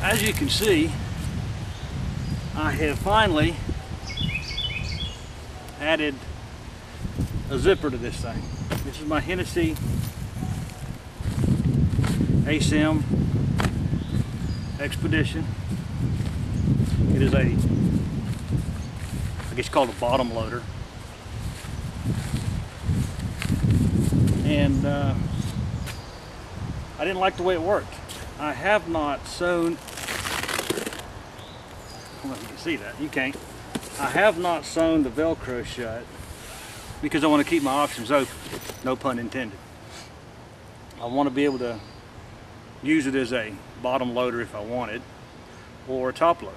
As you can see, I have finally added a zipper to this thing. This is my Hennessy ASIM Expedition. It is I guess called a bottom loader. And I didn't like the way it worked. I have not sewn, I don't know if you can see that, you can't. I have not sewn the Velcro shut because I want to keep my options open, no pun intended. I want to be able to use it as a bottom loader if I wanted, or a top loader.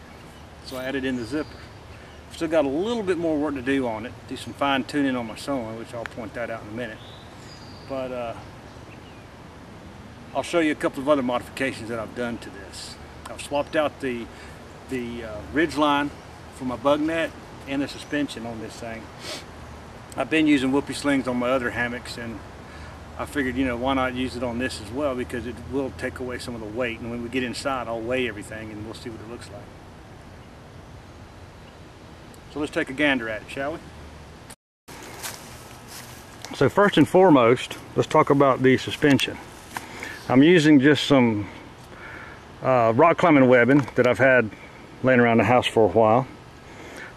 So I added in the zipper. Still got a little bit more work to do on it, do some fine tuning on my sewing, which I'll point that out in a minute. But I'll show you a couple of other modifications that I've done to this. I've swapped out the ridge line for my bug net and the suspension on this thing. I've been using Whoopie Slings on my other hammocks, and I figured, you know, why not use it on this as well, because it will take away some of the weight, and when we get inside I'll weigh everything and we'll see what it looks like. So let's take a gander at it, shall we? So first and foremost, let's talk about the suspension. I'm using just some rock climbing webbing that I've had laying around the house for a while.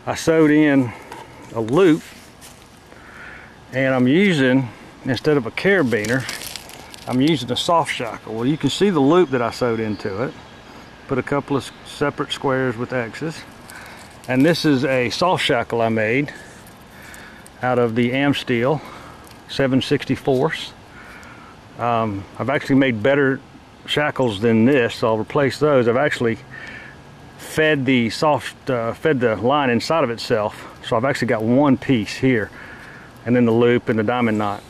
I sewed in a loop, and I'm using, instead of a carabiner, I'm using a soft shackle. Well, you can see the loop that I sewed into it. Put a couple of separate squares with X's. And this is a soft shackle I made out of the Amsteel 7/64. I've actually made better shackles than this, so I'll replace those. I've actually fed the line inside of itself, so I've actually got one piece here, and then the loop and the diamond knot.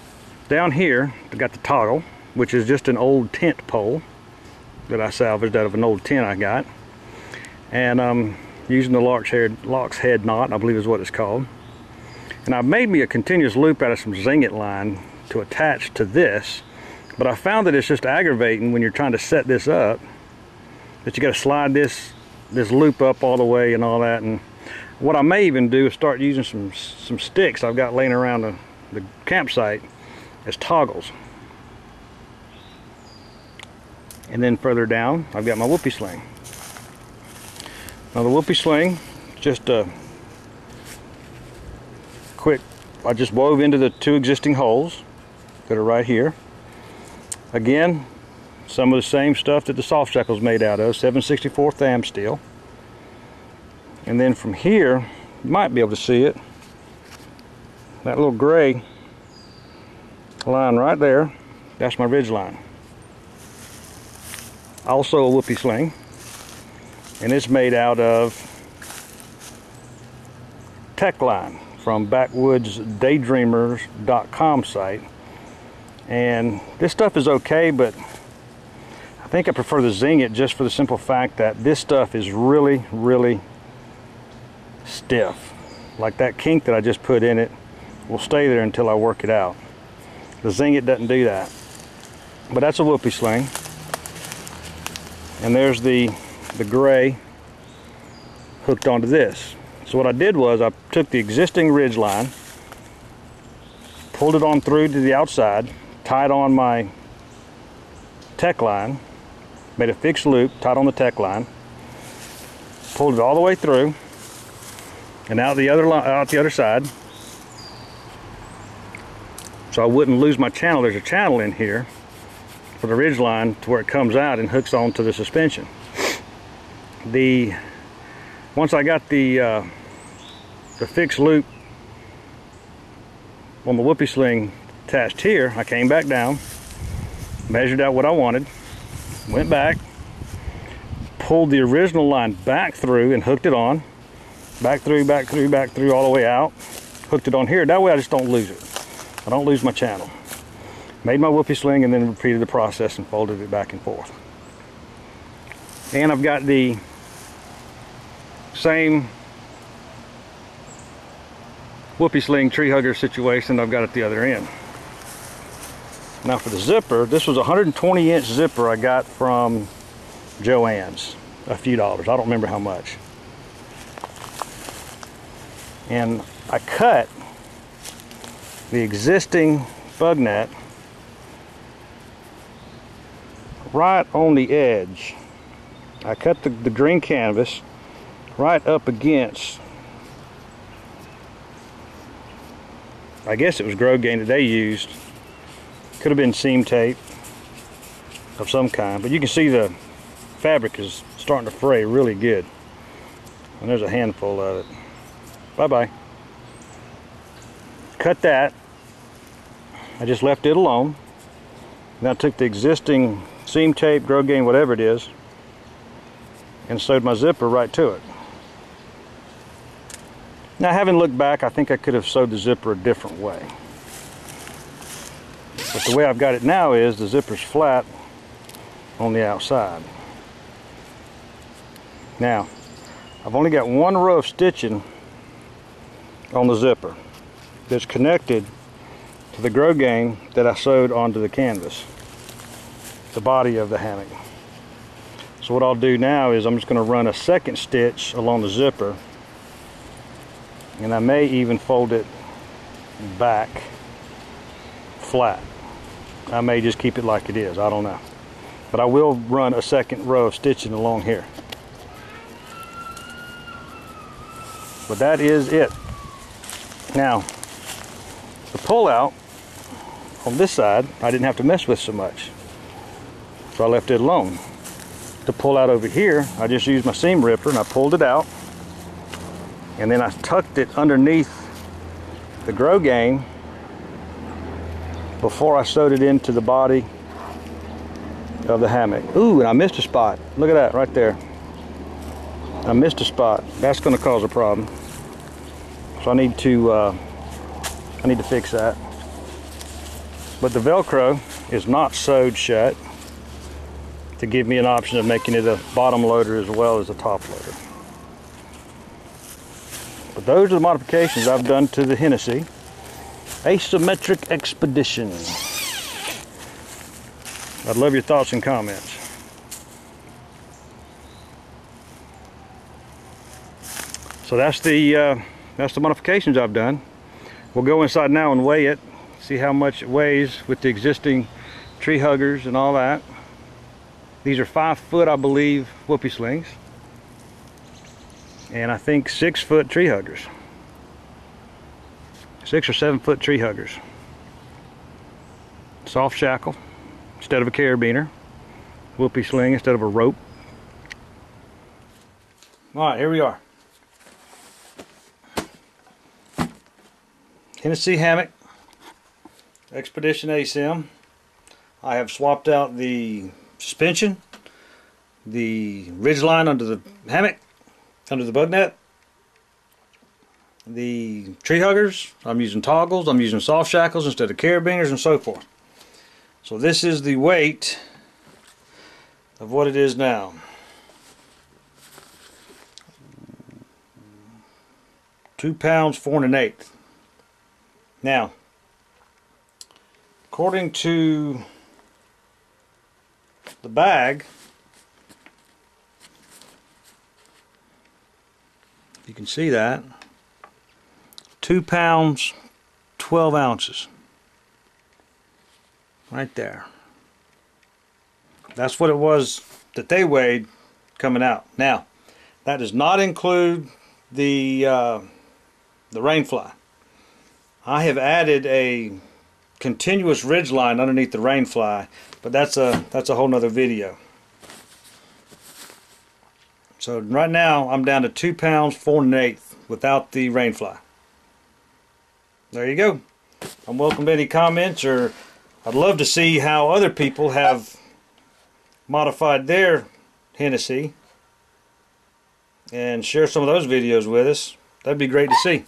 Down here, I've got the toggle, which is just an old tent pole that I salvaged out of an old tent I got, and I'm using the lark's head knot, I believe is what it's called. And I've made me a continuous loop out of some zinget line to attach to this, but I found that it's just aggravating when you're trying to set this up, that you got to slide this loop up all the way and all that. And what I may even do is start using some sticks I've got laying around the campsite as toggles. And then further down, I've got my Whoopie Sling. Now the Whoopie Sling, just a quick, I just wove into the two existing holes that are right here. Again, some of the same stuff that the soft shackle's made out of, 7/64 Amsteel. And then from here, you might be able to see it, that little gray line right there, that's my ridge line. Also a Whoopie Sling, and it's made out of Tech Line from backwoodsdaydreamers.com site. And this stuff is okay, but I think I prefer the Zinget just for the simple fact that this stuff is really, really stiff. Like that kink that I just put in it will stay there until I work it out. The Zinget doesn't do that. But that's a Whoopie Sling. And there's the gray hooked onto this. So what I did was I took the existing ridge line, pulled it on through to the outside, tied on my Tech Line, made a fixed loop, tied on the Tech Line, pulled it all the way through, and out the other side, so I wouldn't lose my channel. There's a channel in here for the ridge line to where it comes out and hooks onto the suspension. Once I got the fixed loop on the Whoopie Sling attached here, I came back down, measured out what I wanted, went back, pulled the original line back through and hooked it on, back through, all the way out, hooked it on here. That way I just don't lose it. I don't lose my channel. Made my Whoopie Sling and then repeated the process and folded it back and forth. And I've got the same Whoopie Sling tree hugger situation I've got at the other end. Now for the zipper, this was a 120-inch zipper I got from Joann's. a few dollars. I don't remember how much. And I cut the existing bug net right on the edge. I cut the green canvas right up against, I guess it was grow game that they used. Could have been seam tape of some kind, but you can see the fabric is starting to fray really good. And there's a handful of it. Bye-bye. Cut that. I just left it alone. Then I took the existing seam tape, grow game, whatever it is, and sewed my zipper right to it. Now, having looked back, I think I could have sewed the zipper a different way. But the way I've got it now is the zipper's flat on the outside. Now, I've only got one row of stitching on the zipper that's connected to the grow game that I sewed onto the canvas, the body of the hammock. So what I'll do now is I'm just going to run a second stitch along the zipper, and I may even fold it back flat. I may just keep it like it is, I don't know. But I will run a second row of stitching along here. But that is it. Now, the pull out on this side, I didn't have to mess with so much. So I left it alone. To pull out over here, I just used my seam ripper and I pulled it out. And then I tucked it underneath the grow game before I sewed it into the body of the hammock. Ooh, and I missed a spot. Look at that right there. I missed a spot. That's going to cause a problem. So I need to fix that. But the Velcro is not sewed shut to give me an option of making it a bottom loader as well as a top loader. But those are the modifications I've done to the Hennessy Asymmetric Expedition. I'd love your thoughts and comments. So that's the modifications I've done. We'll go inside now and weigh it, see how much it weighs with the existing tree huggers and all that. These are 5 foot, I believe, Whoopie Slings, and I think 6 foot tree huggers. 6 or 7 foot tree huggers. Soft shackle instead of a carabiner. Whoopie Sling instead of a rope. All right, here we are. Hennessy Hammock Expedition ASIM. I have swapped out the suspension, the ridge line under the hammock, under the bug net, the tree huggers. I'm using toggles, I'm using soft shackles instead of carabiners, and so forth. So this is the weight of what it is now. 2 pounds 4 1/8. Now, according to the bag, you can see that 2 pounds 12 ounces right there. That's what it was that they weighed coming out. Now, that does not include the rainfly. I have added a continuous ridge line underneath the rainfly, but that's a whole nother video. So right now I'm down to 2 pounds 4 1/8 without the rainfly. There you go. I'm welcome to any comments, or I'd love to see how other people have modified their Hennessy and share some of those videos with us. That'd be great to see.